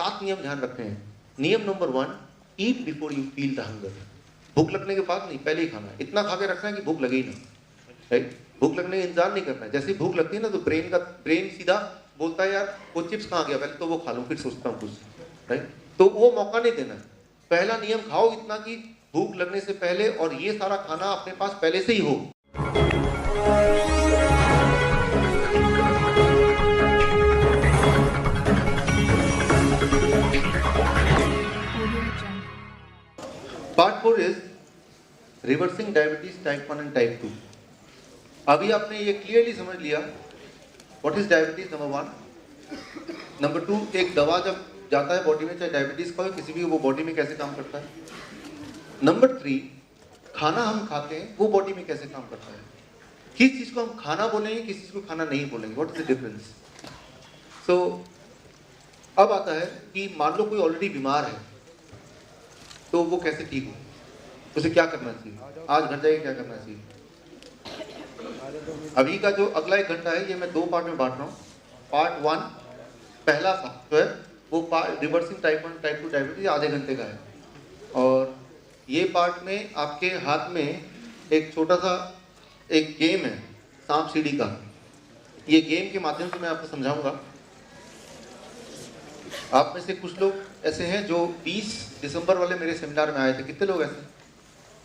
7 नियम ध्यान रखने हैं। नियम number 1, eat before you feel the hunger. भूख लगने के बाद नहीं, पहले ही खाना है। इतना खा के रखना है कि भूख लगे ही ना, राइट। भूख लगने का इंतजार नहीं करना है। जैसे भूख लगती है ना तो ब्रेन सीधा बोलता है यार वो चिप्स कहाँ गया, पहले तो वो खा लूँ फिर सोचता हूँ कुछ, राइट। तो वो मौका नहीं देना। पहला नियम खाओ इतना कि भूख लगने से पहले, और ये सारा खाना अपने पास पहले से ही हो। Part 4 is reversing diabetes type 1 and type 2। अभी आपने ये क्लियरली समझ लिया what is diabetes number 1। Number 2, एक दवा जब जाता है बॉडी में, चाहे डायबिटीज का हो किसी भी, वो बॉडी में कैसे काम करता है। नंबर 3, खाना हम खाते हैं वो बॉडी में कैसे काम करता है। किस चीज को हम खाना बोलेंगे, किस चीज को खाना नहीं बोलेंगे, व्हाट इज द डिफरेंस। सो अब आता है कि मान लो कोई ऑलरेडी बीमार है तो वो कैसे ठीक हो, उसे क्या करना चाहिए। आज घर जाके क्या करना चाहिए। अभी का जो अगला 1 घंटा है ये मैं 2 पार्ट में बांट रहा हूँ। पार्ट 1 पहला जो है वो रिवर्सिंग टाइप 1 टाइप 2 डायबिटीज आधे घंटे का है, और ये पार्ट में आपके हाथ में एक छोटा सा एक गेम है सांप सीढ़ी का। ये गेम के माध्यम से मैं आपको समझाऊंगा। आप में से कुछ लोग ऐसे हैं जो 20 दिसंबर वाले मेरे सेमिनार में आए थे। कितने लोग ऐसे?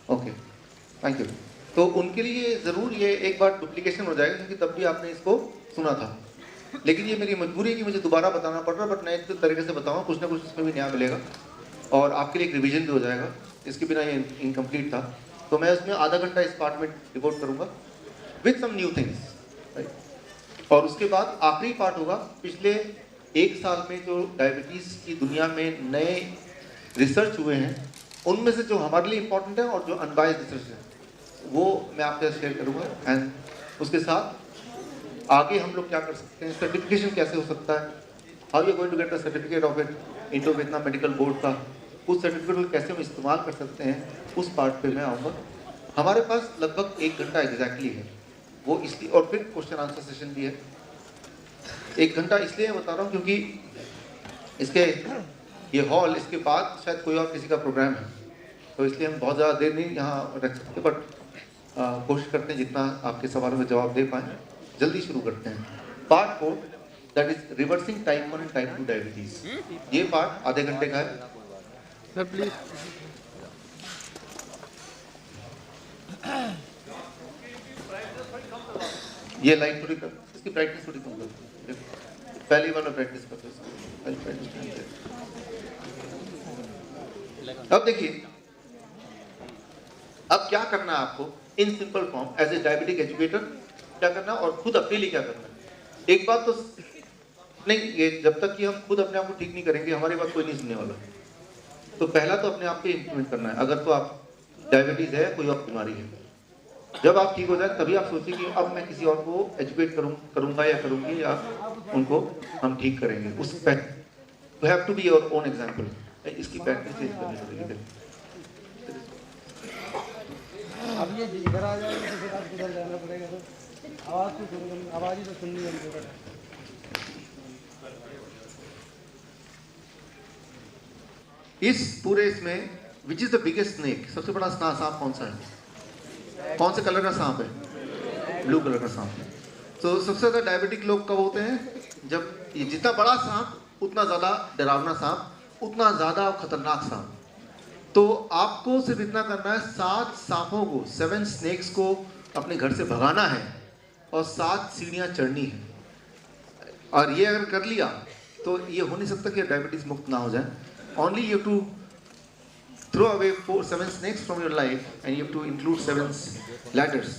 Okay, thank you. तो उनके लिए ज़रूर ये एक बार डुप्लीकेशन हो जाएगा क्योंकि तब भी आपने इसको सुना था, लेकिन ये मेरी मजबूरी है कि मुझे दोबारा बताना पड़ रहा है। बट नए तरीके से बताऊंगा, कुछ ना कुछ इसमें भी नया मिलेगा और आपके लिए एक रिवीजन भी हो जाएगा। इसके बिना ये इनकम्प्लीट था, तो मैं उसमें आधा घंटा इस पार्ट में डिवोट करूँगा with some new things, right. और उसके बाद आखिरी पार्ट होगा पिछले 1 साल में जो डायबिटीज़ की दुनिया में नए रिसर्च हुए हैं, उनमें से जो हमारे लिए इम्पोर्टेंट है और जो अनबायस्ड रिसर्च है वो मैं आपके साथ शेयर करूँगा। एंड उसके साथ आगे हम लोग क्या कर सकते हैं, सर्टिफिकेशन कैसे हो सकता है, how you going to get the certificate of it Indo Vietnam medical board का, उस सर्टिफिकेट को कैसे हम इस्तेमाल कर सकते हैं, उस पार्ट पे मैं आऊँगा। हमारे पास लगभग 1 घंटा एग्जैक्टली है वो, इसलिए, और फिर क्वेश्चन आंसर सेशन भी है। 1 घंटा इसलिए मैं बता रहा हूँ क्योंकि इसके ये हॉल, इसके बाद शायद कोई और किसी का प्रोग्राम है, तो इसलिए हम बहुत ज़्यादा देर नहीं यहाँ रख सकते। बट कोशिश करते हैं जितना आपके सवालों में जवाब दे पाएँ। जल्दी शुरू करते हैं। Part 4 that is reversing type 1 and type 2 diabetes. ये पार्ट आधे घंटे का है। Sir please. ये लाइट थोड़ी कर, इसकी ब्राइटनेस थोड़ी कम कर, पहली बार में प्रैक्टिस करते हैं। अब देखिए, अब क्या करना है आपको in simple form as a diabetic educator, क्या करना और खुद अपने लिए क्या करना है। एक बात तो नहीं, ये जब तक कि हम खुद अपने आप को ठीक नहीं करेंगे हमारी बात कोई नहीं सुनने वाला। तो पहला तो अपने आप पे इम्प्लीमेंट करना है। अगर तो आप डायबिटीज है, कोई और बीमारी है, जब आप ठीक हो जाए तभी आप सोचिए कि अब मैं किसी और को एजुकेट करूंगा या करूंगी या उनको हम ठीक करेंगे। उस you have to be your own example. इसकी प्रैक्टिस चेंज करनी पड़ेगी। अब ये इधर आ जाएगा तो फिर आपको उधर जाना पड़ेगा, तो आवाज़ ही तो सुननी है। इस पूरे इसमें which is the biggest snake, सबसे बड़ा सांप कौन सा है, कौन से कलर का सांप है, ब्लू कलर का सांप है। तो सबसे ज्यादा डायबिटिक लोग कब होते हैं, जब ये जितना बड़ा सांप उतना ज्यादा डरावना सांप, उतना ज्यादा खतरनाक सांप। तो आपको सिर्फ इतना करना है, 7 सांपों को, 7 स्नेक्स को अपने घर से भगाना है और 7 सीढ़ियाँ चढ़नी है। और ये अगर कर लिया तो ये हो नहीं सकता कि डायबिटीज मुक्त ना हो जाए। Only you have to throw away 7 snakes from your life and you have to include 7 ladders.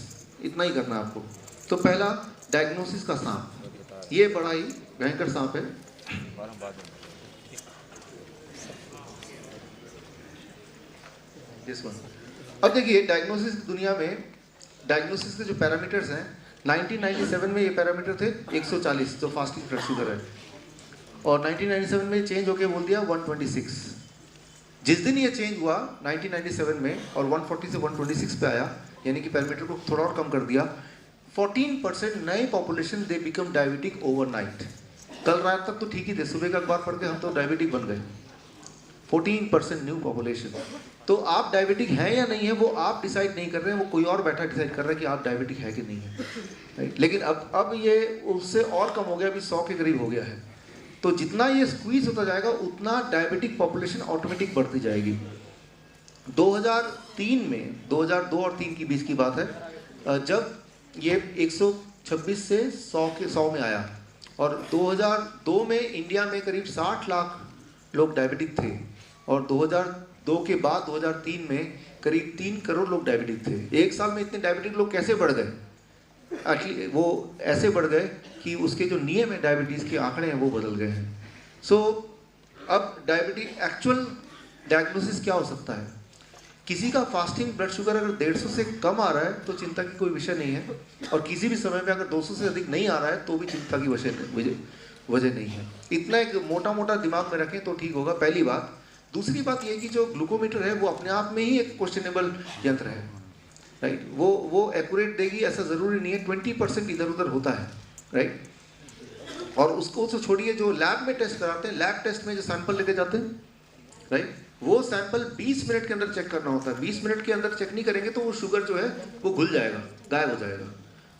इतना ही करना है आपको। तो पहला डायग्नोसिस का सांप, ये बड़ा ही भयंकर सांप है। This one. अब देखिए डायग्नोसिस की दुनिया में डायग्नोसिस के जो पैरामीटर्स हैं, 1997 में ये पैरामीटर थे 140 जो फास्टिंग ब्लड शुगर है, और 1997 में चेंज होके बोल दिया 126। जिस दिन ये चेंज हुआ 1997 में और 140 से 126 पे आया, यानी कि पैरामीटर को थोड़ा और कम कर दिया, 14% नए population they become diabetic overnight. कल रात तक तो ठीक ही थे, सुबह का अखबार पढ़ के हम तो डायबिटिक बन गए। 14% न्यू पॉपुलेशन। तो आप डायबिटिक हैं या नहीं है वो आप डिसाइड नहीं कर रहे हैं, वो कोई और बैठा डिसाइड कर रहा है कि आप डायबिटिक है कि नहीं है, राइट। लेकिन अब ये उससे और कम हो गया, अभी 100 के करीब हो गया है। तो जितना ये स्क्वीज होता जाएगा उतना डायबिटिक पॉपुलेशन ऑटोमेटिक बढ़ती जाएगी। 2003 में, 2002 और 3 की बीच की बात है, जब ये 126 से 100 में आया, और 2002 में इंडिया में करीब 60 लाख लोग डायबिटिक थे, और 2002 के बाद 2003 में करीब 3 करोड़ लोग डायबिटिक थे। एक साल में इतने डायबिटिक लोग कैसे बढ़ गए? एक्चुअली वो ऐसे बढ़ गए कि उसके जो नियम है डायबिटीज़ के आंकड़े हैं वो बदल गए हैं। सो अब डायबिटिक एक्चुअल डायग्नोसिस क्या हो सकता है? किसी का फास्टिंग ब्लड शुगर अगर 150 से कम आ रहा है तो चिंता की कोई विषय नहीं है, और किसी भी समय में अगर 200 से अधिक नहीं आ रहा है तो भी चिंता की वजह नहीं है। इतना एक मोटा मोटा दिमाग में रखें तो ठीक होगा, पहली बात। दूसरी बात ये कि जो ग्लूकोमीटर है वो अपने आप में ही एक क्वेश्चनेबल यंत्र है, राइट। वो एक्यूरेट देगी ऐसा ज़रूरी नहीं है, 20% इधर उधर होता है, राइट। और उसको तो छोड़िए, जो लैब में टेस्ट कराते हैं, लैब टेस्ट में जो सैंपल लेके जाते हैं, राइट, वो सैंपल 20 मिनट के अंदर चेक करना होता है। 20 मिनट के अंदर चेक नहीं करेंगे तो वो शुगर जो है वो घुल जाएगा, गायब हो जाएगा,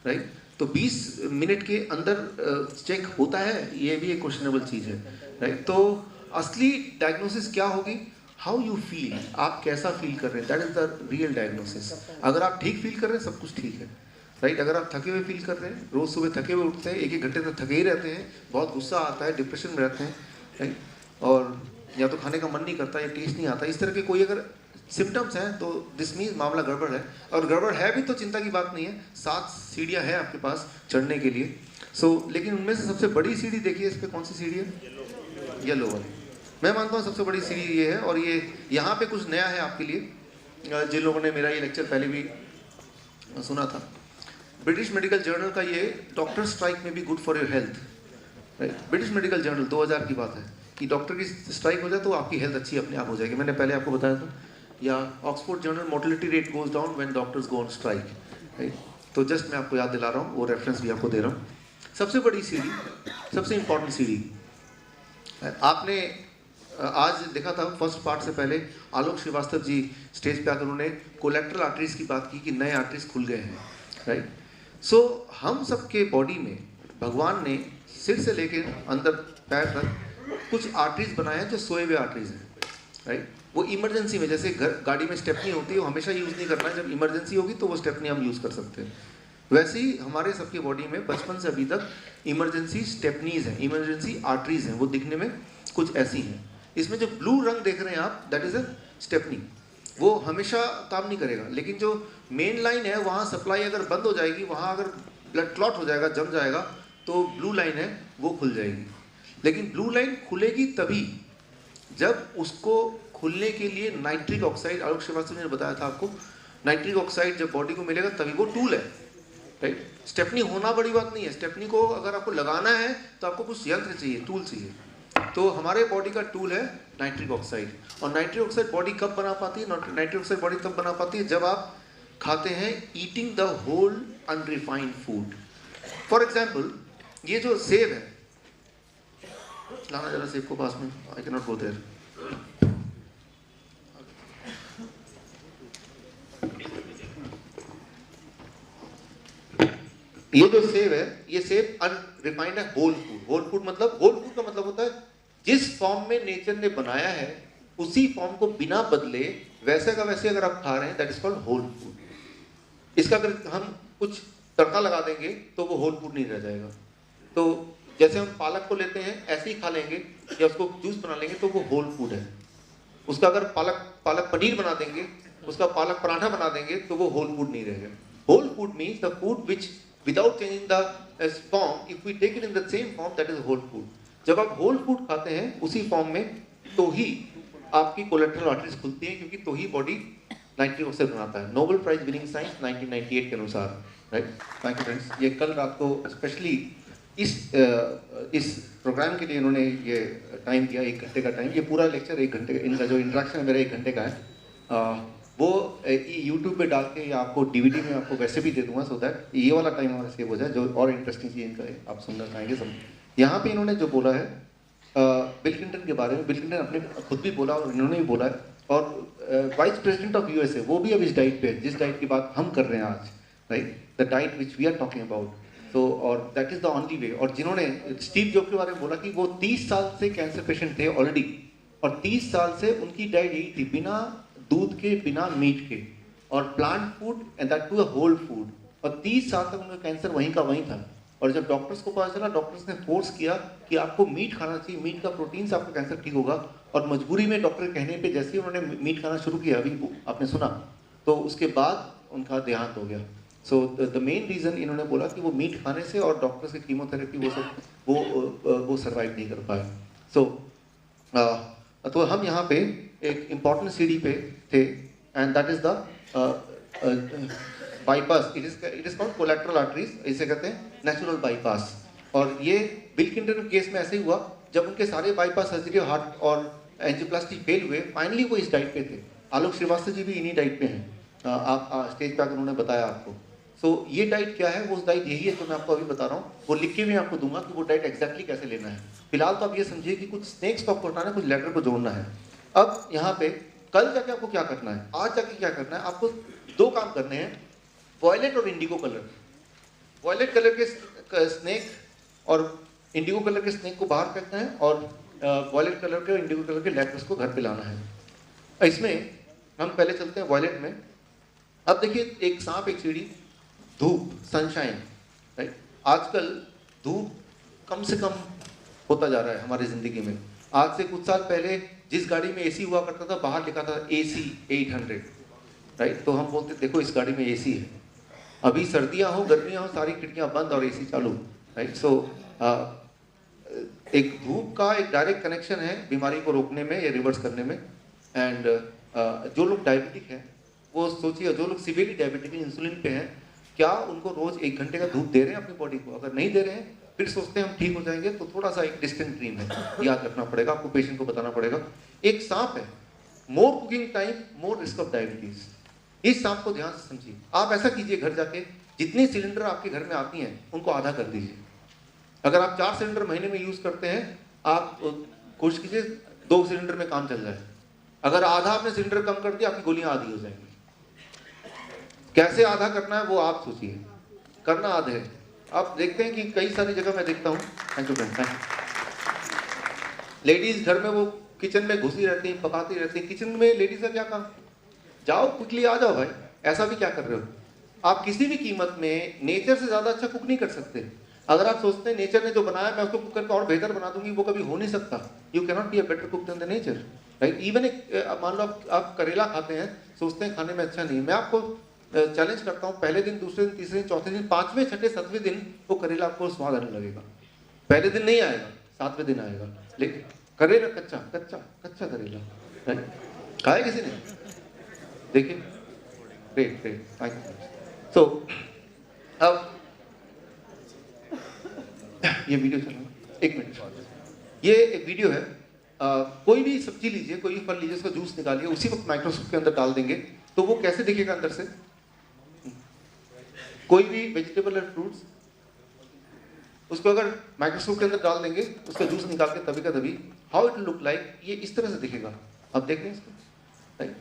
राइट। तो 20 मिनट के अंदर चेक होता है, ये भी एक क्वेश्चनेबल चीज़ है, राइट। तो असली डायग्नोसिस क्या होगी? हाउ यू फील, आप कैसा फील कर रहे हैं, that is the real diagnosis. अगर आप ठीक फील कर रहे हैं सब कुछ ठीक है, राइट। अगर आप थके हुए फील कर रहे हैं, रोज़ सुबह थके हुए उठते हैं, 1-1 घंटे तक थके ही रहते हैं, बहुत गुस्सा आता है, डिप्रेशन में रहते हैं, राइट, और या तो खाने का मन नहीं करता या टेस्ट नहीं आता, इस तरह के कोई अगर सिम्टम्स हैं तो दिस मीन्स मामला गड़बड़ है। और गड़बड़ है भी तो चिंता की बात नहीं है, 7 सीढ़ियाँ हैं आपके पास चढ़ने के लिए। लेकिन उनमें से सबसे बड़ी सीढ़ी देखिए, इस पर कौन सी सीढ़ी है? येलो वाली। मैं मानता हूँ सबसे बड़ी सीढ़ी ये है, और ये यहाँ पे कुछ नया है आपके लिए, जिन लोगों ने मेरा ये लेक्चर पहले भी सुना था। ब्रिटिश मेडिकल जर्नल का ये डॉक्टर स्ट्राइक में भी good for your health, right. British medical journal 2000 की बात है कि डॉक्टर की स्ट्राइक हो जाए तो आपकी हेल्थ अच्छी अपने आप हो जाएगी, मैंने पहले आपको बताया था। या Oxford journal mortality rate goes down when doctors go on strike, right. तो जस्ट मैं आपको याद दिला रहा हूँ, वो रेफरेंस भी आपको दे रहा हूँ। सबसे बड़ी सीढ़ी, सबसे इंपॉर्टेंट सीढ़ी, आपने आज देखा था फर्स्ट पार्ट से पहले आलोक श्रीवास्तव जी स्टेज पे आकर उन्होंने कोलेट्रल आर्टरीज की बात की कि नए आर्टरीज खुल गए हैं, राइट। सो हम सबके बॉडी में भगवान ने सिर से लेकर अंदर पैर तक कुछ आर्टरीज बनाए हैं जो सोए हुए आर्टरीज हैं, राइट। वो इमरजेंसी में, जैसे गाड़ी में स्टेपनी होती है वो हमेशा यूज़ नहीं करना है, जब इमरजेंसी होगी तो वो स्टेपनी हम यूज़ कर सकते हैं। वैसे ही हमारे सबके बॉडी में बचपन से अभी तक इमरजेंसी स्टेपनीज हैं, इमरजेंसी आर्टरीज हैं, वो दिखने में कुछ ऐसी हैं। इसमें जो ब्लू रंग देख रहे हैं आप, दैट इज़ अ स्टेपनी। वो हमेशा काम नहीं करेगा, लेकिन जो मेन लाइन है वहाँ सप्लाई अगर बंद हो जाएगी, वहाँ अगर ब्लड क्लॉट हो जाएगा, जम जाएगा, तो ब्लू लाइन है वो खुल जाएगी। लेकिन ब्लू लाइन खुलेगी तभी जब उसको खुलने के लिए नाइट्रिक ऑक्साइड, आलोक श्रीवास्तव ने बताया था आपको, नाइट्रिक ऑक्साइड जब बॉडी को मिलेगा तभी वो टूल है, राइट। स्टेपनी होना बड़ी बात नहीं है, स्टेपनी को अगर आपको लगाना है तो आपको कुछ यंत्र चाहिए, टूल चाहिए। तो हमारे बॉडी का टूल है नाइट्रिक ऑक्साइड। और नाइट्रिक ऑक्साइड बॉडी कब बना पाती है? नाइट्रिक ऑक्साइड बॉडी तब बना पाती है जब आप खाते हैं eating the whole unrefined food. For example, ये जो सेब है, लाना जरा सेब को पास में, I can not go there. ये जो सेब है, ये सेब अनरिफाइंड है, होल फूड। होल फूड मतलब, होल फूड का मतलब होता है जिस फॉर्म में नेचर ने बनाया है उसी फॉर्म को बिना बदले वैसे का वैसे अगर आप खा रहे हैं, that is called whole food. इसका अगर हम कुछ तड़का लगा देंगे तो वो होल फूड नहीं रह जाएगा। तो जैसे हम पालक को लेते हैं ऐसे ही खा लेंगे या उसको जूस बना लेंगे तो वो होल फूड है। उसका अगर पालक पनीर बना देंगे, उसका पालक पराठा बना देंगे तो वो होल फूड नहीं रहेगा। Whole food means the food which without changing the form, if we take it in the same form, that is whole food. जब आप होल फूड खाते हैं उसी फॉर्म में तो ही आपकी कोलेट्रल आर्टरीज खुलती हैं, क्योंकि तो ही बॉडी नाइट्रिक ऑक्साइड बनाता है। नोबेल प्राइज विनिंग साइंस 1998 के अनुसार, राइट। Thank you friends. ये कल रात को स्पेशली इस प्रोग्राम के लिए इन्होंने ये टाइम दिया, 1 घंटे का टाइम। ये पूरा लेक्चर 1 घंटे का, इनका जो इंट्रैक्शन है मेरा 1 घंटे का है। वो यूट्यूब पे डाल के या आपको डीवीडी में आपको वैसे भी दे दूंगा, सो दैट ये वाला टाइम हमारा सेव हो जाए। जो और इंटरेस्टिंग चीज़ इनका आप सुनना चाहेंगे सब यहाँ पे इन्होंने जो बोला है बिल क्लिंटन के बारे में, बिल क्लिंटन अपने खुद भी बोला और इन्होंने भी बोला है, और वाइस प्रेसिडेंट ऑफ यूएसए वो भी अब इस डाइट पे है जिस डाइट की बात हम कर रहे हैं आज, right, the diet which we are talking about. तो और that is the only way. और जिन्होंने स्टीव जॉब के बारे में बोला कि वो 30 साल से कैंसर पेशेंट थे ऑलरेडी, और 30 साल से उनकी डाइट यही थी, बिना दूध के, बिना मीट के, और plant food and that too a whole food, और 30 साल तक उनका कैंसर वहीं का वहीं था। और जब डॉक्टर्स को पता चला, डॉक्टर्स ने फोर्स किया कि आपको मीट खाना चाहिए, मीट का प्रोटीन से आपका कैंसर ठीक होगा, और मजबूरी में डॉक्टर के कहने पे जैसे ही उन्होंने मीट खाना शुरू किया, अभी आपने सुना, तो उसके बाद उनका देहांत हो गया। सो द मेन रीज़न इन्होंने बोला कि वो मीट खाने से और डॉक्टर्स की कीमोथेरेपी वो सब वो सर्वाइव नहीं कर पाए। सो तो हम यहाँ पे एक इम्पॉर्टेंट सीढ़ी पे थे, and that is the bypass. It is called collateral arteries, इसे कहते हैं नेचुरल बाईपास। और ये बिल क्लिंटन के केस में ऐसे ही हुआ, जब उनके सारे बाईपास सर्जरी, हार्ट और एंजियोप्लास्टी फेल हुए, फाइनली वो इस डाइट पे थे। आलोक श्रीवास्तव जी भी इन्हीं डाइट पे हैं, आप स्टेज पे आकर उन्होंने बताया आपको। सो ये डाइट क्या है, वो उस डाइट यही है जो मैं आपको अभी बता रहा हूँ, वो लिख के भी आपको दूंगा कि वो डाइट एक्जैक्टली कैसे लेना है। फिलहाल तो आप ये समझिए कि कुछ स्नेक्स को आपको हटाना है, कुछ लेटर को जोड़ना है। अब यहाँ पे कल जाके आपको क्या करना है, आज जाके क्या करना है, आपको 2 काम करने हैं, वॉयलेट और इंडिगो कलर। वॉयलेट कलर के स्नेक और इंडिगो कलर के स्नेक को बाहर फेंकना है, और वॉयलेट कलर के और इंडिगो कलर के लेटर्स को घर पे लाना है। इसमें हम पहले चलते हैं वॉयलेट में। अब देखिए, एक सांप, एक सीढ़ी, धूप, सनशाइन, राइट। आजकल धूप कम से कम होता जा रहा है हमारी ज़िंदगी में। आज से कुछ साल पहले जिस गाड़ी में एसी हुआ करता था, बाहर लिखा था AC 800, राइट, तो हम बोलते देखो इस गाड़ी में एसी है। अभी सर्दियां हो, गर्मियां हो, सारी खिड़कियां बंद और एसी चालू, राइट। सो एक धूप का एक डायरेक्ट कनेक्शन है बीमारी को रोकने में या रिवर्स करने में। एंड जो लोग डायबिटिक हैं, वो सोचिए, जो लोग सीवियरली डायबिटिक हैं, इंसुलिन पे हैं, क्या उनको रोज 1 घंटे का धूप दे रहे हैं अपनी बॉडी को? अगर नहीं दे रहे हैं, फिर सोचते हैं हम ठीक हो जाएंगे, तो थोड़ा सा एक डिस्टेंट ड्रीम है, याद रखना पड़ेगा आपको, पेशेंट को बताना पड़ेगा। एक सांप है, more cooking time, more risk of diabetes. इस सांप को ध्यान से समझिए। आप ऐसा कीजिए, घर जाके जितनी सिलेंडर आपके घर में आती हैं उनको आधा कर दीजिए। अगर आप 4 सिलेंडर महीने में यूज करते हैं, आप कोशिश कीजिए 2 सिलेंडर में काम चल जाए। अगर आधा आपने सिलेंडर कम कर दिया, आपकी गोलियां आधी हो जाएंगी। कैसे आधा करना है वो आप सोचिए, करना आधे है। आप देखते हैं कि कई सारी जगह मैं देखता हूँ, थैंक यू फ्रेंड, लेडीज घर में वो किचन में घुसी रहती हैं, पकाती रहती हैं। किचन में लेडीज का क्या काम? जाओ क्विकली आ जाओ भाई, ऐसा भी क्या कर रहे हो? आप किसी भी कीमत में नेचर से ज्यादा अच्छा कुक नहीं कर सकते। अगर आप सोचते हैं नेचर ने जो बनाया मैं उसको कुक करके और बेहतर बना दूंगी, वो कभी हो नहीं सकता। You can not be a better cook than the nature, right. Even एक मान लो आप करेला खाते हैं, सोचते हैं खाने में अच्छा नहीं, मैं आपको चैलेंज करता हूँ, पहले दिन, दूसरे दिन, तीसरे दिन, चौथे दिन, 5वें, 6ठे, 7वें दिन वो करेला आपको स्वाद आने लगेगा। पहले दिन नहीं आएगा, 7वें दिन आएगा। लेकिन करेला कच्चा कच्चा कच्चा करेला, राइट, खाया किसी ने? देखिए, ग्रेट ग्रेट, थैंक यू। सो अब ये वीडियो चला, 1 मिनट। ये एक वीडियो है, कोई भी सब्जी लीजिए, कोई भी फल लीजिए, उसका जूस निकालिए, उसी वक्त माइक्रोस्कोप के अंदर डाल देंगे तो वो कैसे दिखेगा अंदर से? कोई भी वेजिटेबल और फ्रूट्स, उसको अगर माइक्रोस्कोप के अंदर डाल देंगे, उसका जूस निकाल के तभी का तभी, हाउ इट लुक लाइक, ये इस तरह से दिखेगा। अब देख रहे हैं इसको, राइट।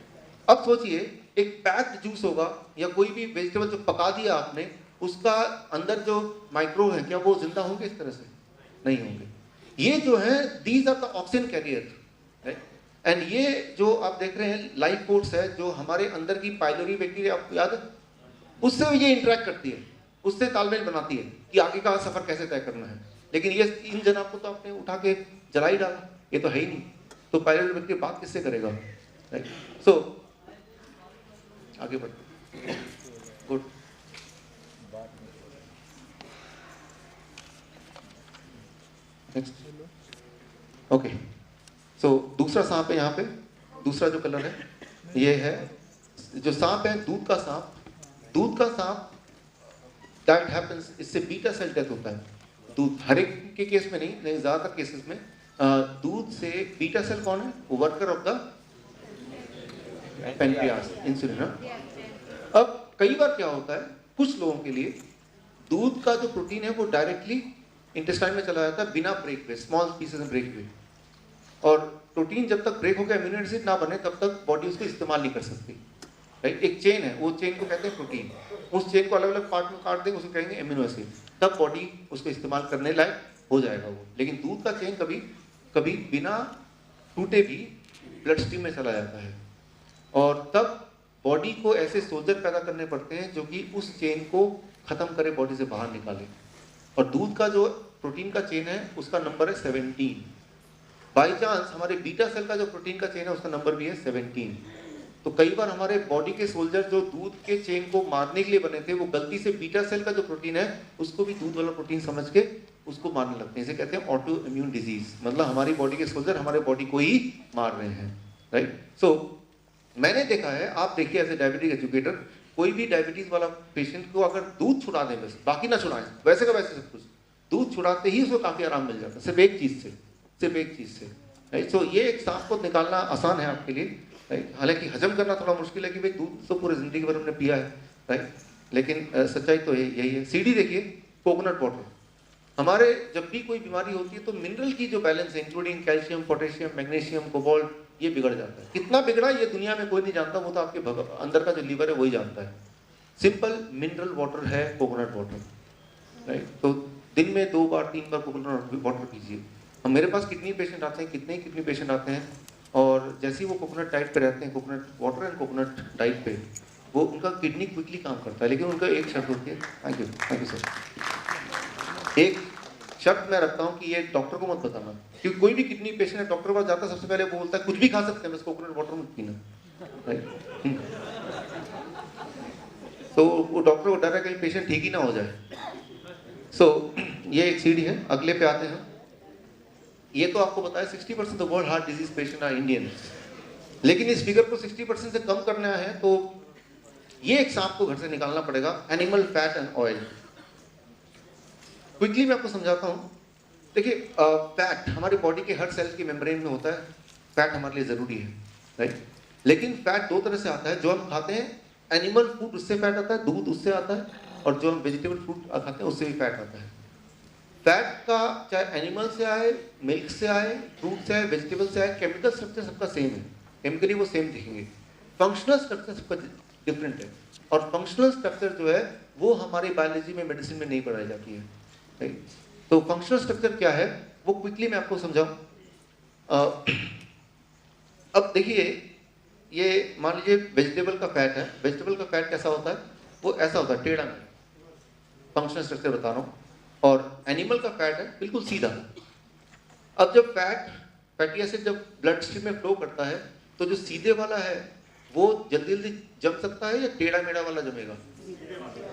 अब सोचिए, एक पैक्ड जूस होगा या कोई भी वेजिटेबल जो पका दिया आपने, उसका अंदर जो माइक्रो है, क्या वो जिंदा होंगे इस तरह से? नहीं होंगे। ये जो है, these are the oxygen carrier, right. And ये जो आप देख रहे हैं लाइफ फोर्स है, जो हमारे अंदर की पाइलोरी बैक्टीरिया, आपको याद है, उससे ये इंटरेक्ट करती है, उससे तालमेल बनाती है कि आगे का सफर कैसे तय करना है। लेकिन ये इन जनाब को तो आपने उठा के जला ही डाला, ये तो है ही नहीं, तो पायलट व्यक्ति बात किससे करेगा, राइट। सो आगे बढ़ते, गुड। Next, okay. सो दूसरा सांप है यहाँ पे, दूसरा जो कलर है ये है, जो सांप है दूध का सांप। दूध का सांप दैट हैपेंस, इससे बीटा सेल डेथ होता है। दूध हर एक के केस में नहीं, ज्यादातर केसेस में दूध से बीटा सेल कौन है? Worker of the pancreas, insulin. अब कई बार क्या होता है, कुछ लोगों के लिए दूध का जो प्रोटीन है वो डायरेक्टली इंटेस्टाइन में चला जाता है बिना ब्रेक हुए, स्मॉल पीसेस में ब्रेक हुए। और प्रोटीन जब तक ब्रेक हो गया, अमीनो एसिड ना बने, तब तक बॉडी उसको इस्तेमाल नहीं कर सकती, राइट। एक चेन है, वो चेन को कहते हैं प्रोटीन। उस चेन को अलग अलग पार्ट में काट देंगे, उसको कहेंगे अमीनो एसिड, तब बॉडी उसको इस्तेमाल करने लायक हो जाएगा वो। लेकिन दूध का चेन कभी कभी बिना टूटे भी ब्लड स्ट्रीम में चला जाता है, और तब बॉडी को ऐसे सोल्जर पैदा करने पड़ते हैं जो कि उस चेन को खत्म करे, बॉडी से बाहर निकाले। और दूध का जो प्रोटीन का चेन है उसका नंबर है 17। बाई चांस हमारे बीटा सेल का जो प्रोटीन का चेन है उसका नंबर भी है 17। तो कई बार हमारे बॉडी के सोल्जर जो दूध के चेन को मारने के लिए बने थे, वो गलती से बीटा सेल का जो प्रोटीन है उसको भी दूध वाला प्रोटीन समझ के उसको मारने लगते हैं। इसे कहते हैं ऑटो इम्यून डिजीज, मतलब हमारी बॉडी के सोल्जर हमारे बॉडी को ही मार रहे हैं, राइट। सो मैंने देखा है, आप देखिए एज ए डायबिटिक एजुकेटर, कोई भी डायबिटीज वाला पेशेंट को अगर दूध छुड़ा दें, बस बाकी ना छुड़ाएं, वैसे का वैसे सब कुछ, दूध छुड़ाते ही उसको काफी आराम मिल जाता है, सिर्फ एक चीज से, सिर्फ एक चीज से, राइट। सो ये एक सांप को निकालना आसान है आपके लिए, राइट। हालांकि हजम करना थोड़ा मुश्किल है कि भाई दूध तो पूरी जिंदगी भर हमने पिया है, राइट। लेकिन सच्चाई तो यही है। सीडी देखिए, कोकोनट वाटर। हमारे जब भी कोई बीमारी होती है तो मिनरल की जो बैलेंस है, including calcium, potassium, magnesium, cobalt, ये बिगड़ जाता है। कितना बिगड़ा ये दुनिया में कोई नहीं जानता, वो तो आपके अंदर का जो लीवर है वही जानता है। सिंपल मिनरल वाटर है कोकोनट वाटर, राइट। तो दिन में 2 बार 3 बार कोकोनट वाटर पीजिए। हम मेरे पास कितनी पेशेंट आते हैं, कितने कितने पेशेंट आते हैं, और जैसे ही वो कोकोनट डाइट पे रहते हैं, coconut water and coconut diet पे, वो उनका किडनी क्विकली काम करता है। लेकिन उनका एक शर्त होती है, थैंक यू सर, एक शर्त मैं रखता हूँ कि ये डॉक्टर को मत बताना, क्योंकि कोई भी किडनी पेशेंट है डॉक्टर के पास जाता है, सबसे पहले वो बोलता है कुछ भी खा सकते हैं बस कोकोनट वाटर मत पीना, राइट। तो वो डॉक्टर को डर है कहीं पेशेंट ठीक ही ना हो जाए। सो ये एक सीढ़ी है। अगले पे आते हैं। ये तो आपको बताया 60% of world heart disease patient are Indian, लेकिन इस फिगर को 60% से कम करना है तो ये एक सांप को घर से निकालना पड़ेगा, animal fat and oil. Quickly मैं आपको समझाता हूँ। देखिए, फैट हमारी बॉडी के हर सेल की मेम्ब्रेन में होता है, फैट हमारे लिए जरूरी है, राइट। लेकिन फैट 2 तरह से आता है। जो हम खाते हैं एनिमल फूड, उससे फैट आता है, दूध उससे आता है, और जो हम वेजिटेबल फूड खाते हैं उससे भी फैट आता है। फैट का चाहे एनिमल से आए, मिल्क से आए, फ्रूट से आए, वेजिटेबल से आए, केमिकल स्ट्रक्चर सबका सेम है, केमिकली वो सेम दिखेंगे, फंक्शनल स्ट्रक्चर सबका डिफरेंट है। और फंक्शनल स्ट्रक्चर जो है वो हमारी बायोलॉजी में, मेडिसिन में नहीं पढ़ाई जाती है, राइट। तो फंक्शनल स्ट्रक्चर क्या है वो क्विकली मैं आपको समझाऊं। अब देखिए, ये मान लीजिए वेजिटेबल का फैट है। वेजिटेबल का फैट कैसा होता है, वो ऐसा होता है टेढ़ा में, फंक्शनल स्ट्रक्चर बता रहा हूँ। और एनिमल का फैट है बिल्कुल सीधा। अब जब फैटी एसिड जब ब्लड स्ट्रीम में फ्लो करता है तो जो सीधे वाला है वो जल्दी जल्दी जम सकता है या टेढ़ा मेढ़ा वाला जमेगा?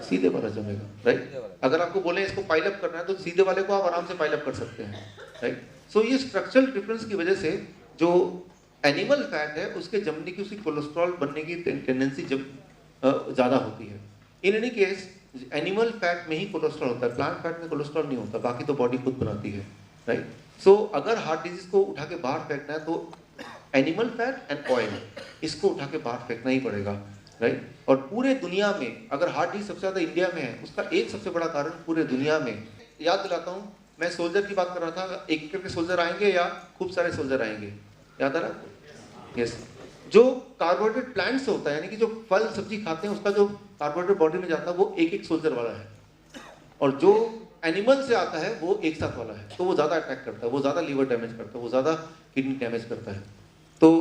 सीधे वाला जमेगा, राइट। अगर आपको बोले इसको पाइलअप करना है तो सीधे वाले को आप आराम से पाइलअप कर सकते हैं, राइट। सो ये स्ट्रक्चरल डिफरेंस की वजह से जो एनिमल फैट है उसके जमने की, उसकी कोलेस्ट्रॉल बनने की टेंडेंसी जब ज़्यादा होती है। In any case animal fat में ही कोलेस्ट्रॉल होता है, प्लांट फैट में कोलेस्ट्रॉल नहीं होता, बाकी तो बॉडी खुद बनाती है, राइट। सो अगर हार्ट डिजीज को उठा के बाहर फेंकना है तो एनिमल फैट एंड ऑयल, इसको उठा के बाहर फेंकना ही पड़ेगा, राइट। और पूरे दुनिया में अगर हार्ट डिजीज सबसे ज़्यादा इंडिया में है, उसका एक सबसे बड़ा कारण पूरे दुनिया में, याद दिलाता हूँ, मैं सोल्जर की बात कर रहा था, एक करके सोल्जर आएंगे या खूब सारे सोल्जर आएंगे, याद आ रहा है? यस। जो कार्बोहाइड्रेट प्लांट से होता है, यानी कि जो फल सब्जी खाते हैं उसका जो कार्बोहाइड्रेट बॉडी में जाता है वो एक एक सोल्जर वाला है, और जो एनिमल से आता है वो एक साथ वाला है, तो वो ज़्यादा अटैक करता है, वो ज़्यादा लीवर डैमेज करता है, वो ज़्यादा किडनी डैमेज करता है। तो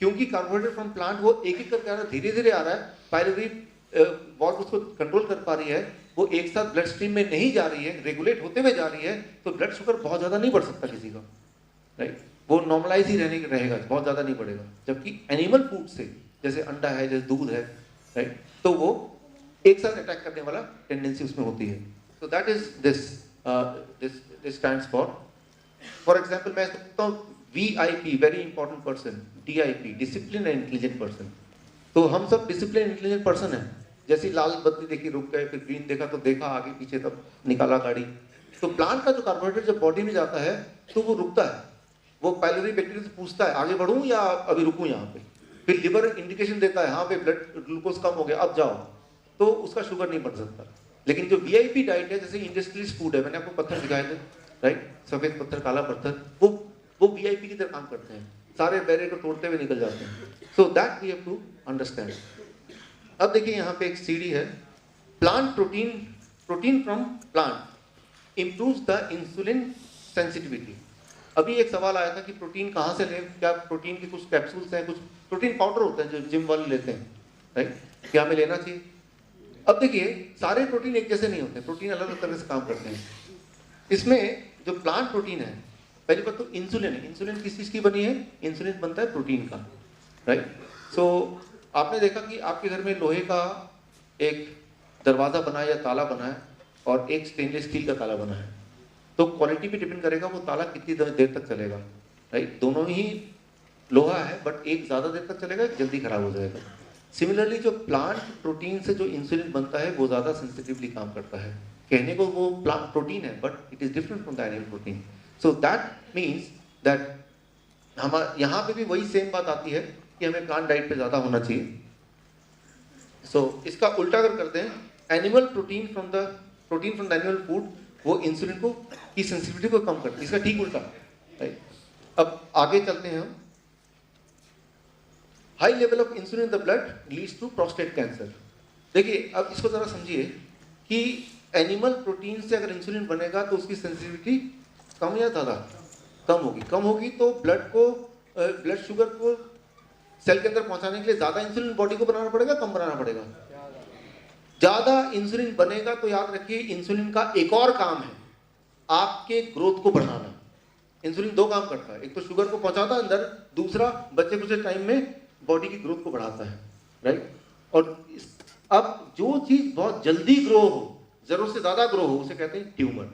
क्योंकि कार्बोहाइड्रेट फ्रॉम प्लांट वो एक एक करके आ रहा है, धीरे धीरे आ रहा है, पायलोरी वॉल्व उसको कंट्रोल कर पा रही है, वो एक साथ ब्लड स्ट्रीम में नहीं जा रही है, रेगुलेट होते हुए जा रही है, तो ब्लड शुगर बहुत ज़्यादा नहीं बढ़ सकता किसी का, राइट। वो नॉर्मलाइज ही रहेगा, बहुत ज़्यादा नहीं बढ़ेगा। जबकि एनिमल फूड से, जैसे अंडा है, जैसे दूध है, राइट, तो वो एक साथ अटैक करने वाला टेंडेंसी उसमें होती है। So that is this stands for example मैं कहता हूँ VIP, very important person, DIP, disciplined and intelligent person। तो हम सब disciplined and intelligent person हैं। जैसी लाल बत्ती देखी रुक गए, फिर ग्रीन देखा तो देखा आगे पीछे, तब निकाला गाड़ी। तो प्लांट का जो कार्बोहाइड्रेट जब बॉडी में जाता है तो वो रुकता है, वो पाइलोरी बैक्टीरिया से पूछता है आगे बढ़ूँ या अभी रुकूँ यहाँ पे, फिर लिवर इंडिकेशन देता है हाँ भाई ब्लड ग्लूकोज कम हो गया अब जाओ, तो उसका शुगर नहीं बढ़ सकता, लेकिन जो वीआईपी डाइट है, जैसे इंडस्ट्रीज फूड है, मैंने आपको पत्थर दिखाए थे, राइट, सफेद पत्थर, काला पत्थर, वो वीआईपी की तरह काम करते हैं, सारे बैरियर को तोड़ते हुए निकल जाते हैं। So that we have to understand. अब देखिए यहाँ पे एक सीढ़ी है, plant protein, protein from plant improves the insulin sensitivity. अभी एक सवाल आया था कि प्रोटीन कहाँ से लें, क्या प्रोटीन के कुछ कैप्सूल्स हैं, कुछ प्रोटीन पाउडर होता है जो जिम वाले लेते हैं, राइट, क्या हमें लेना चाहिए? अब देखिए सारे प्रोटीन एक जैसे नहीं होते, प्रोटीन अलग अलग तरह से काम करते हैं। इसमें जो प्लांट प्रोटीन है, पहली बात तो इंसुलिन है, इंसुलिन किस चीज़ की बनी है? इंसुलिन बनता है प्रोटीन का, राइट। सो आपने देखा कि आपके घर में लोहे का एक दरवाज़ा बना है या ताला बना है और एक स्टेनलेस स्टील का ताला बना है, तो क्वालिटी पे डिपेंड करेगा वो ताला कितनी देर तक चलेगा, राइट। दोनों ही लोहा है बट एक ज़्यादा देर तक चलेगा, एक जल्दी खराब हो जाएगा। सिमिलरली जो प्लांट प्रोटीन से जो इंसुलिन बनता है वो ज़्यादा सेंसिटिवली काम करता है। कहने को वो प्लांट प्रोटीन है but it is different from the animal protein. So that means that हम यहाँ पे भी वही सेम बात आती है कि हमें प्लांट डाइट पे ज़्यादा होना चाहिए। सो इसका उल्टा अगर करते हैं, animal protein from the animal food वो इंसुलिन को की सेंसिटिविटी को कम करती है, इसका ठीक उल्टा, राइट। अब आगे चलते हैं हम। High level of insulin in the blood leads to prostate cancer. देखिए अब इसको जरा समझिए कि एनिमल प्रोटीन से अगर इंसुलिन बनेगा तो उसकी सेंसिटिविटी कम या ज़्यादा? कम होगी। कम होगी तो ब्लड शुगर को सेल के अंदर पहुंचाने के लिए ज़्यादा इंसुलिन बॉडी को बनाना पड़ेगा, कम बनाना पड़ेगा? ज़्यादा इंसुलिन बनेगा। तो याद रखिए इंसुलिन का एक और काम है आपके ग्रोथ को बढ़ाना। इंसुलिन दो काम करता है, एक तो शुगर को पहुंचाता है अंदर, दूसरा बच्चे कुछ टाइम में बॉडी की ग्रोथ को बढ़ाता है, राइट। और अब जो चीज बहुत जल्दी ग्रो हो, जरूरत से ज्यादा ग्रो हो, उसे कहते हैं ट्यूमर,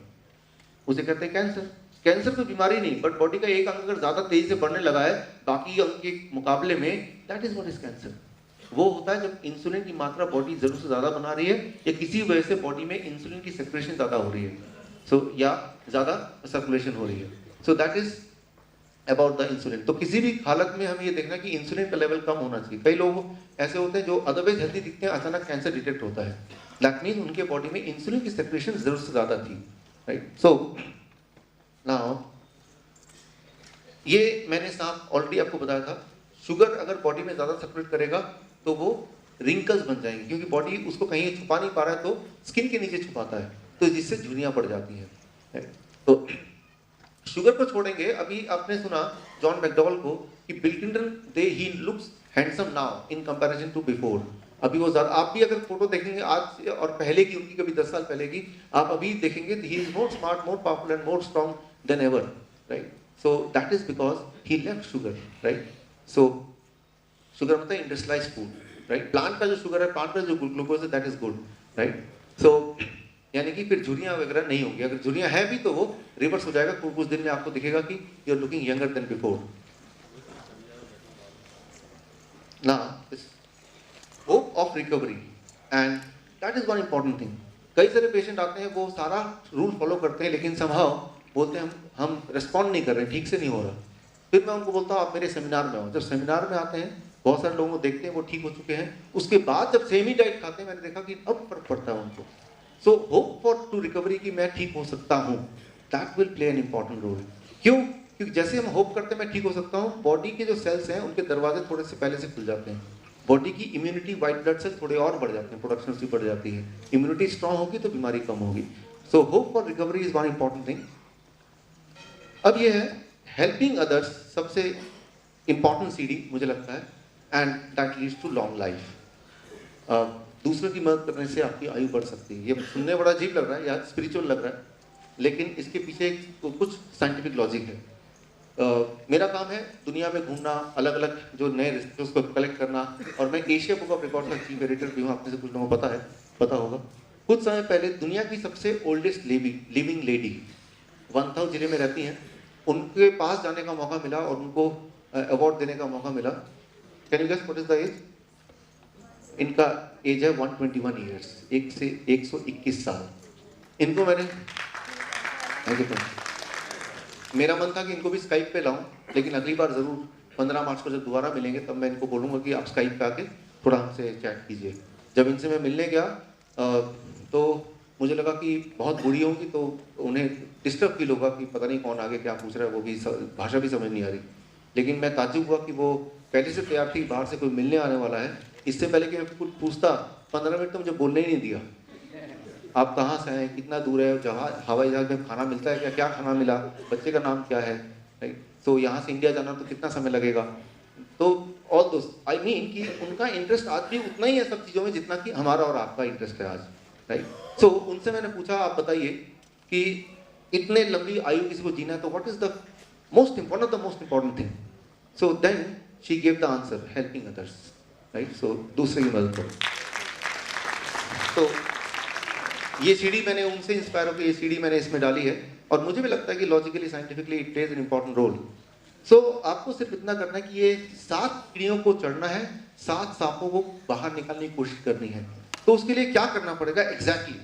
उसे कहते हैं कैंसर। कैंसर कोई बीमारी नहीं, बट बॉडी का एक अंग अगर ज्यादा तेजी से बढ़ने लगा है बाकी अंग के मुकाबले में, that is what is cancer. वो होता है जब इंसुलिन की मात्रा बॉडी जरूरत से ज्यादा बना रही है या किसी वजह से बॉडी में इंसुलिन की सेक्रेशन ज्यादा हो रही है, या ज्यादा सर्कुलेशन हो रही है। So that is about the insulin. तो किसी भी हालत में हमें ये देखना कि इंसुलिन का लेवल कम होना चाहिए। कई लोग ऐसे होते हैं जो अदरवाइज हेल्दी दिखते हैं, अचानक कैंसर डिटेक्ट होता है, दैट मीन्स उनके बॉडी में इंसुलिन की सेक्रेशन जरूरत से ज्यादा थी, राइट। सो नाउ ये मैंने साफ ऑलरेडी आपको बताया था, शुगर अगर बॉडी में ज्यादा सर्कुलेट करेगा तो वो रिंकल्स बन जाएंगे, क्योंकि बॉडी उसको कहीं छुपा नहीं पा रहा है तो स्किन के नीचे छुपाता है, तो जिससे झुर्रियां पड़ जाती है। तो शुगर को छोड़ेंगे। अभी आपने सुना जॉन मैकडॉवल को कि Bill Clinton he looks handsome now in comparison to before. अभी वो ज्यादा, आप भी अगर फोटो देखेंगे आज और पहले की, उनकी कभी 10 साल पहले की, आप अभी देखेंगे he is more smart, more powerful and more strong then ever, right. So that is because he left sugar, right. So sugar मतलब इंडस्ट्रियलाइज्ड फूड, राइट। प्लांट का जो शुगर है, प्लांट का जो ग्लूकोज है, दैट इज गुड, राइट। सो यानी कि फिर झुर्रियां वगैरह नहीं होंगी। अगर झुर्रियां है भी तो वो रिवर्स हो जाएगा, कुछ दिन में आपको दिखेगा कि you are looking younger than before. Now hope of recovery, and that is one important thing. कई सारे पेशेंट आते हैं, वो सारा रूल फॉलो करते हैं, लेकिन समहाउ बोलते हैं हम रिस्पॉन्ड नहीं कर रहे, ठीक से नहीं हो रहा। फिर मैं उनको बोलता हूँ आप मेरे सेमिनार में आओ। जब सेमिनार में आते हैं, बहुत सारे लोगों को देखते हैं वो ठीक हो चुके हैं, उसके बाद जब सेम ही डाइट खाते हैं, मैंने देखा कि अब फर्क पड़ता है उनको। So hope for to recovery कि मैं ठीक हो सकता हूँ, that will play an important role. क्यों? क्योंकि जैसे हम होप करते हैं मैं ठीक हो सकता हूँ, बॉडी के जो सेल्स हैं उनके दरवाजे थोड़े से पहले से खुल जाते हैं, बॉडी की इम्यूनिटी, व्हाइट ब्लड सेल थोड़े और बढ़ जाते हैं, प्रोडक्शन भी बढ़ जाती है। इम्यूनिटी स्ट्रांग होगी तो बीमारी कम होगी। सो hope for recovery is one important thing. अब ये है हेल्पिंग अदर्स, सबसे इंपॉर्टेंट सीढ़ी मुझे लगता है, and that leads to long life. दूसरों की मदद करने से आपकी आयु बढ़ सकती है। ये सुनने बड़ा अजीब लग रहा है या स्पिरिचुअल लग रहा है, लेकिन इसके पीछे कुछ साइंटिफिक लॉजिक है। मेरा काम है दुनिया में घूमना, अलग अलग जो नए रिश्ते उसको कलेक्ट करना, और मैं एशिया बुक ऑफ रिकॉर्ड का चीफ एडिटर भी हूँ, आपने से कुछ लोगों को पता होगा। कुछ समय पहले दुनिया की सबसे ओल्डेस्ट लिविंग लेडी वनथाउ जिले में रहती हैं, उनके पास जाने का मौका मिला और उनको अवार्ड देने का मौका मिला। Can you guess what is the age? इनका एज है 121 ईयर्स, 1 से 121 साल। इनको मैंने, मेरा मन था कि इनको भी स्काइप पे लाऊं, लेकिन अगली बार जरूर 15 मार्च को जब दोबारा मिलेंगे तब मैं इनको बोलूंगा कि आप स्काइप पे आके थोड़ा हमसे चैट कीजिए। जब इनसे मैं मिलने गया तो मुझे लगा कि बहुत बुरी होंगी तो उन्हें डिस्टर्ब फील होगा कि पता नहीं कौन आगे क्या पूछ रहा है, वो भी भाषा भी समझ नहीं आ रही। लेकिन मैं ताज्जुब हुआ कि वो पहले से तैयार थी, बाहर से कोई मिलने आने वाला है। इससे पहले कि मैं कुछ पूछता 15 मिनट तो मुझे बोलने ही नहीं दिया। आप कहाँ से हैं, कितना दूर है, जहाँ हवाई जहाज में खाना मिलता है क्या, क्या खाना मिला, बच्चे का नाम क्या है, राइट। तो यहाँ से इंडिया जाना तो कितना समय लगेगा। तो ऑल दोस्त आई मीन कि उनका इंटरेस्ट आज भी उतना ही है सब चीज़ों में जितना कि हमारा और आपका इंटरेस्ट है आज, राइट। सो उनसे मैंने पूछा, आप बताइए कि इतने लंबी आयु किसी को जीना है तो what is the most important thing. So then she gave the answer, helping others, right. So दूसरे की मदद करो। तो ये सीढ़ी मैंने उनसे इंस्पायर होकर ये सीढ़ी मैंने इसमें डाली है, और मुझे भी लगता है कि logically scientifically it plays an important role. So आपको सिर्फ इतना करना है कि ये 7 सीढ़ियों को चढ़ना है, 7 सांपों को बाहर निकालने की कोशिश करनी है। तो उसके लिए क्या करना पड़ेगा एग्जैक्टली,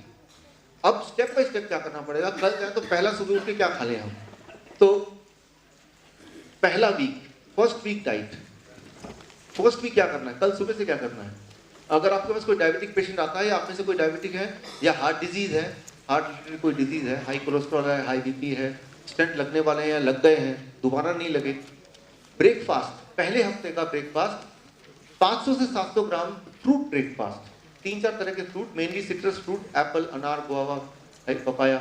अब स्टेप बाय स्टेप क्या करना पड़ेगा। कल जाए तो पहला सुबह उठ के क्या खा लें हम, तो पहला week, first week diet, first week क्या करना है, कल सुबह से क्या करना है। अगर आपके पास कोई डायबिटिक पेशेंट आता है, या आप में से कोई डायबिटिक है या हार्ट डिजीज है, हार्ट रिलेटेड कोई डिजीज है, हाई कोलेस्ट्रॉल है, हाई बीपी है, स्टेंट लगने वाले हैं या लग गए हैं, दोबारा नहीं लगे, ब्रेकफास्ट, पहले हफ्ते का ब्रेकफास्ट 500 से 700 ग्राम फ्रूट ब्रेकफास्ट, 3-4 तरह के fruit, mainly citrus fruit, Apple, अनार, गुआवा, पपाया,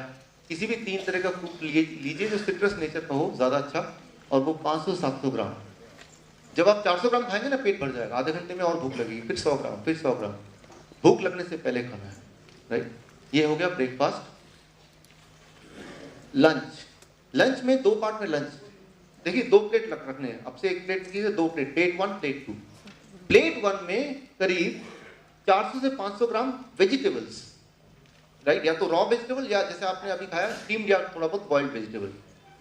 किसी भी 3 तरह का फ्रूट लीजिए जो सिट्रस नेचर का हो, ज़्यादा अच्छा, और वो 500-700 ग्राम। जब आप 400 ग्राम खाएंगे ना, पेट भर जाएगा, आधे घंटे में और भूख लगेगी, फिर 100 ग्राम, फिर 100 ग्राम, भूख लगने से पहले खाना है, राइट। ये हो गया ब्रेकफास्ट। लंच में 2 पार्ट में लंच, देखिए 2 प्लेट रखने हैं, अब से 1 प्लेट की 2 प्लेट, प्लेट 1 प्लेट 2। प्लेट 1 में करीब 400 से 500 ग्राम वेजिटेबल्स, राइट, या तो रॉ वेजिटेबल या जैसे आपने अभी खाया स्टीम्ड या थोड़ा बहुत बॉइल्ड वेजिटेबल।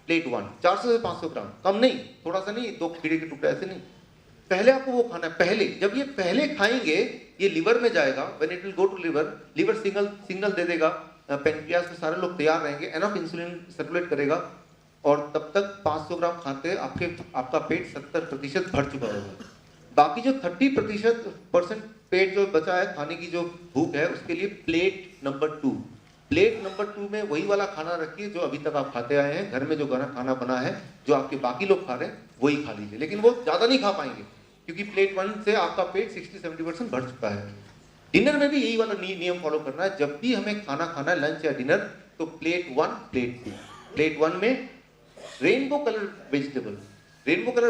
प्लेट 1 400 से 500 ग्राम, कम नहीं, थोड़ा सा नहीं, 2 खीरे के टुकड़े ऐसे नहीं, पहले आपको वो खाना है। पहले जब ये पहले खाएंगे ये लिवर में जाएगा, when it will go to liver signal दे देगा, पेनक्रियास में सारे लोग तैयार रहेंगे, एनफ इंसुलिन सर्कुलेट करेगा, और तब तक 500 ग्राम खाते आपका पेट 70% भर चुका होगा। बाकी जो 30% पेट जो बचा है, खाने की जो भूख है, उसके लिए प्लेट नंबर 2 में वही वाला खाना रखिए जो अभी तक आप खाते आए हैं, घर में जो खाना बना है, जो आपके बाकी लोग खा रहे हैं वही खा लीजिए, लेकिन वो ज़्यादा नहीं खा पाएंगे क्योंकि प्लेट 1 से आपका पेट 60-70% भर चुका है। डिनर में भी यही वाला नियम फॉलो करना है, जब भी हमें खाना खाना है, लंच या डिनर, तो प्लेट 1 प्लेट 2। प्लेट 1 में रेनबो कलर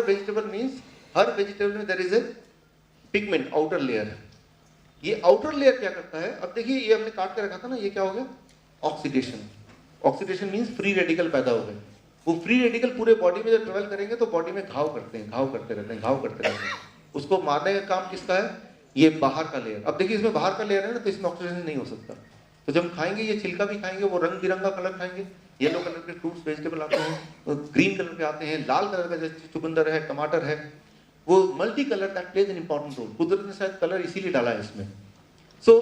वेजिटेबल मीन्स हर वेजिटेबल में there is a pigment, outer layer. ये आउटर लेयर क्या करता है, अब देखिए ये हमने काट के रखा था ना, ये क्या हो गया, ऑक्सीडेशन मीन्स फ्री रेडिकल पैदा हो गए। वो फ्री रेडिकल पूरे बॉडी में जब ट्रेवल करेंगे तो बॉडी में घाव करते रहते हैं। उसको मारने का काम किसका है, ये बाहर का लेयर। अब देखिए इसमें बाहर का लेयर है ना, तो इसमें ऑक्सीडेशन नहीं हो सकता। तो जब खाएंगे ये छिलका भी खाएंगे, वो रंग बिरंगा कलर खाएंगे, येलो कलर के फ्रूट्स वेजिटेबल आते हैं, ग्रीन कलर के आते हैं, लाल कलर का जैसे चुकंदर है, टमाटर है, वो multi colour that plays an important role. कुदरत ने शायद कलर इसीलिए डाला है इसमें। सो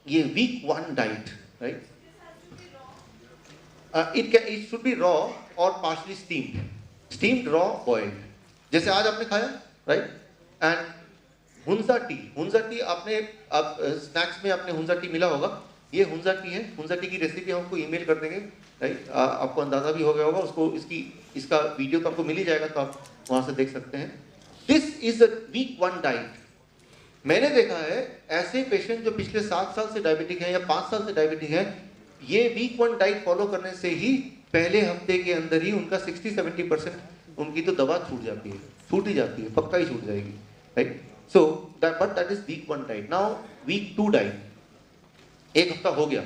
ये week 1 diet, right, it should be raw or partially steamed, raw, boiled, जैसे आज आपने खाया, राइट। एंड हुंजा टी आपने आप स्नैक्स में आपने हुंजा टी मिला होगा, ये हुंजा टी है। हुंजा टी की रेसिपी हम आपको ईमेल कर देंगे, राइट। आपको अंदाजा भी हो गया होगा, उसको इसका वीडियो तो आपको मिल ही जाएगा, तो आप वहां से देख सकते हैं। This is a week 1 diet. मैंने देखा है ऐसे पेशेंट जो पिछले 7 साल से डायबिटिक हैं या 5 साल से डायबिटिक हैं, ये वीक 1 डाइट फॉलो करने से ही पहले हफ्ते के अंदर ही उनका 60-70% उनकी तो दवा छूट जाती है, पक्का ही छूट जाएगी, right. So but that is week 1 diet. Now week 2 diet, 1 हफ्ता हो गया,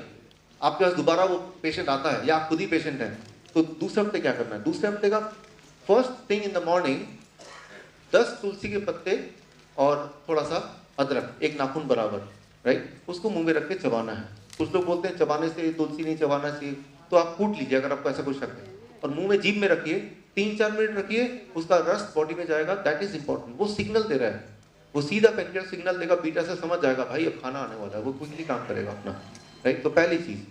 आपके पास दोबारा वो पेशेंट आता है या आप खुद ही पेशेंट हैं, तो दूसरे हफ्ते क्या करना है। दूसरे हफ्ते का first thing in the morning 10 तुलसी के पत्ते और थोड़ा सा अदरक, 1 नाखून बराबर, राइट, उसको मुंह में रख के चबाना है। कुछ लोग बोलते हैं चबाने से तुलसी नहीं चबाना चाहिए, तो आप कूट लीजिए अगर आपको ऐसा कोई शक है, और मुंह में जीभ में रखिए, 3-4 मिनट रखिए, उसका रस बॉडी में जाएगा, दैट इज इंपॉर्टेंट। वो सिग्नल दे रहा है, वो सीधा पेनक्रियास सिग्नल देगा, बीटा से समझ जाएगा भाई अब खाना आने वाला है, वो क्विकली काम करेगा अपना, राइट। तो पहली चीज।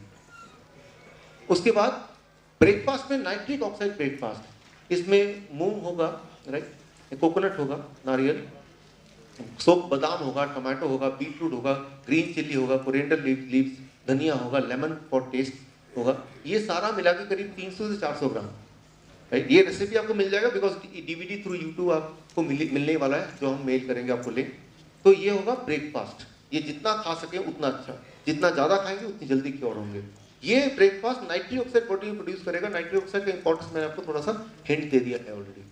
उसके बाद ब्रेकफास्ट में नाइट्रिक ऑक्साइड ब्रेकफास्ट, इसमें मूंग होगा, राइट, कोकोनट होगा, नारियल, सोप बादाम होगा, टमाटो होगा, बीटरूट होगा, ग्रीन चिल्ली होगा, कोरिएंडर लीव्स, धनिया होगा, लेमन फॉर टेस्ट होगा, ये सारा मिला के करीब 300 से 400 ग्राम। राइट, ये रेसिपी आपको मिल जाएगा बिकॉज डीवीडी थ्रू यूट्यूब आपको मिलने वाला है, जो हम मेल करेंगे आपको लिंक। तो ये होगा ब्रेकफास्ट, ये जितना खा सके उतना अच्छा, जितना ज़्यादा खाएंगे उतनी जल्दी क्योर होंगे। ये breakfast nitric oxide protein produce करेगा। नाइट्रिक ऑक्साइड का इंपॉर्टेंस मैंने आपको थोड़ा सा हिंट दे दिया है already.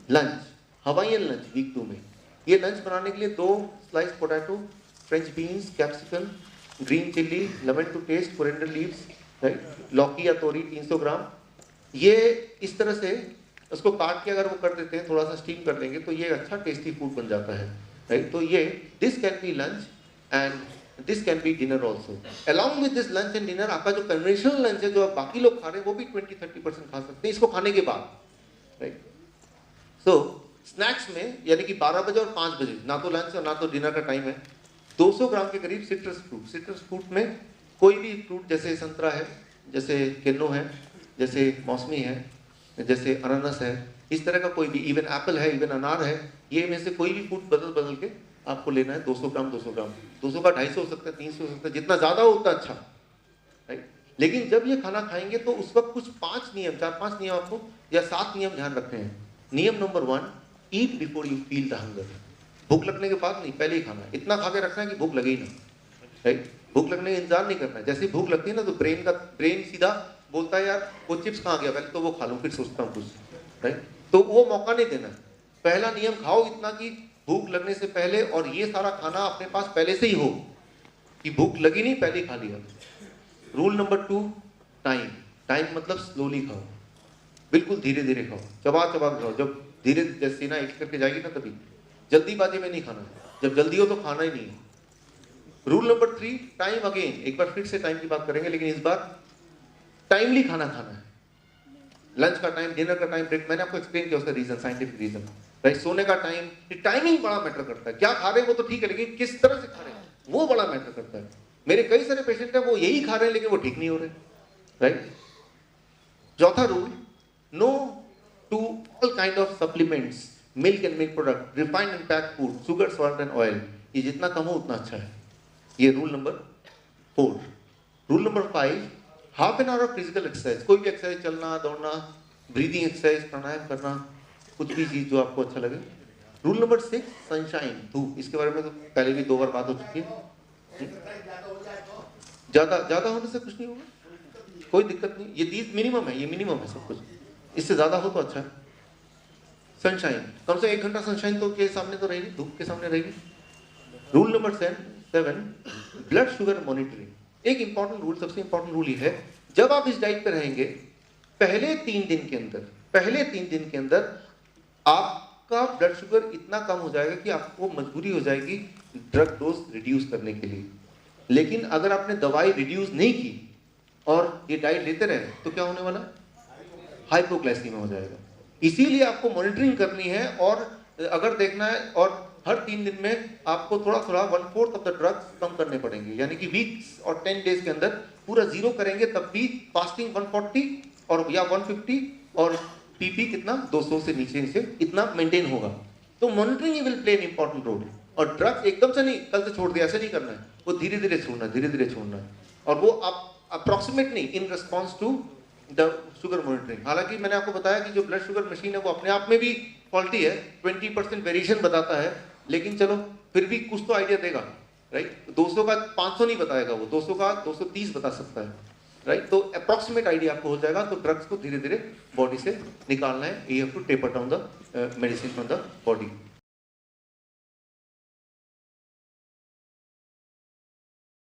Lunch, Hawaiian lunch week 2 में, ये लंच बनाने के लिए 2 slice potato, french beans, capsicum, green chilli, lemon to taste, coriander leaves, right, लौकी या तोरी 300 ग्राम। ये इस तरह से उसको काट के अगर वो कर देते हैं, थोड़ा सा स्टीम कर लेंगे तो ये अच्छा टेस्टी फूड बन जाता है। राइट, तो ये this can be lunch and this can be dinner also. Along with this lunch and dinner, आपका जो कन्वेंशनल लंच है जो आप बाकी लोग खा रहे हैं वो भी 20-30% खा सकते हैं इसको खाने के बाद। राइट, सो स्नैक्स में यानी कि 12 बजे और 5 बजे, ना तो लंच और ना तो डिनर का टाइम है, 200 ग्राम के करीब सिट्रस फ्रूट। सिट्रस फ्रूट में कोई भी फ्रूट, जैसे संतरा है, जैसे किन्नू है, जैसे मौसमी है, जैसे अनानास है, इस तरह का कोई भी, इवन एप्पल है, इवन अनार है, ये में से कोई भी फ्रूट बदल के आपको लेना है। 200 ग्राम 200 ग्राम, 200 का 250 हो सकता है, 300 हो सकता है, जितना ज़्यादा हो उतना अच्छा। राइट, लेकिन जब ये खाना खाएंगे तो उस वक्त कुछ 4-5 नियम आपको या 7 नियम ध्यान रखने हैं। नियम number 1, eat before you feel the hunger. भूख लगने के बाद नहीं, पहले ही खाना है। इतना खा के रखना है कि भूख लगे ही ना। राइट, भूख लगने का इंतजार नहीं करना है। जैसे भूख लगती है ना तो ब्रेन सीधा बोलता है यार वो चिप्स कहाँ गया, पहले तो वो खा लूँ फिर सोचता हूँ कुछ। राइट, तो वो मौका नहीं देना। पहला नियम, खाओ इतना कि भूख लगने से पहले, और ये सारा खाना अपने पास पहले से ही हो कि भूख लगी नहीं, पहले ही खा लिया। रूल नंबर 2, टाइम मतलब स्लोली खाओ, बिल्कुल धीरे धीरे खाओ, चबा खाओ। जब धीरे जैसे ना एक करके जाएगी ना, तभी जल्दीबाजी में नहीं खाना। जब जल्दी हो तो खाना ही नहीं है। रूल नंबर 3, टाइम अगेन, एक बार फिर से टाइम की बात करेंगे, लेकिन इस बार टाइमली खाना है। लंच का टाइम, डिनर का टाइम, ब्रेक, मैंने आपको एक्सप्लेन किया उसका रीजन, साइंटिफिक रीजन। राइट, सोने का टाइम, टाइमिंग बड़ा मैटर करता है। क्या खा रहे हैं वो तो ठीक है, लेकिन किस तरह से खा रहे हैं वो बड़ा मैटर करता है। मेरे कई सारे पेशेंट है वो यही खा रहे हैं लेकिन वो ठीक नहीं हो रहे। राइट, चौथा rule, no to all kind of supplements, milk and milk product, refined and packed food, sugar, salt and oil, ये जितना कम हो उतना अच्छा है। ये rule number 4। Rule number 5, half an hour of physical exercise, कोई भी एक्सरसाइज, चलना, दौड़ना, ब्रीदिंग एक्सरसाइज, प्राणायाम करना, कुछ भी चीज जो आपको अच्छा लगे। रूल नंबर 6, सनशाइन, धूप, इसके बारे में तो पहले भी 2 बार बात हो चुकी है। ज्यादा होने से कुछ नहीं होगा, कोई दिक्कत नहीं, ये मिनिमम है, ये मिनिमम है सब कुछ, इससे ज्यादा हो तो अच्छा है। सनशाइन, कम से 1 घंटा सनशाइन तो के सामने तो रहेगी, धूप के सामने रहेगी। Rule number 7, blood sugar monitoring. एक इंपॉर्टेंट रूल, सबसे इंपॉर्टेंट रूल ये है, जब आप इस डाइट पे रहेंगे, पहले 3 दिन के अंदर आपका ब्लड शुगर इतना कम हो जाएगा कि आपको मजबूरी हो जाएगी ड्रग डोज रिड्यूस करने के लिए। लेकिन अगर आपने दवाई रिड्यूस नहीं की और ये डाइट लेते रहे तो क्या होने वाला, हाइपोग्लाइसीमिया हो जाएगा। इसीलिए आपको मॉनिटरिंग करनी है, और अगर देखना है, और हर 3 दिन में आपको थोड़ा 1/4 ऑफ द ड्रग्स कम करने पड़ेंगे, यानी कि वीक्स और 10 डेज के अंदर पूरा 0 करेंगे, तब भी फास्टिंग 140 और या 150 और पीपी कितना 200 से नीचे इतना मेंटेन होगा। तो monitoring will play an important role. और ड्रग्स एकदम से नहीं, कल से छोड़ दिया, ऐसे नहीं करना है, वो धीरे धीरे छोड़ना है, और वो आप अप्रोक्सीमेट नहीं, in response to the sugar monitoring. हालांकि मैंने आपको बताया कि जो ब्लड शुगर मशीन है वो अपने आप में भी फॉल्टी है, 20% वेरिएशन बताता है, लेकिन चलो फिर भी कुछ तो आइडिया देगा। राइट, 200 का 500 नहीं बताएगा, वो 200 का 230 बता सकता है। राइट, तो अप्रॉक्सीमेट आइडिया आपको हो जाएगा। तो ड्रग्स को धीरे धीरे बॉडी से निकालना है, you have to taper down the medicine from the body.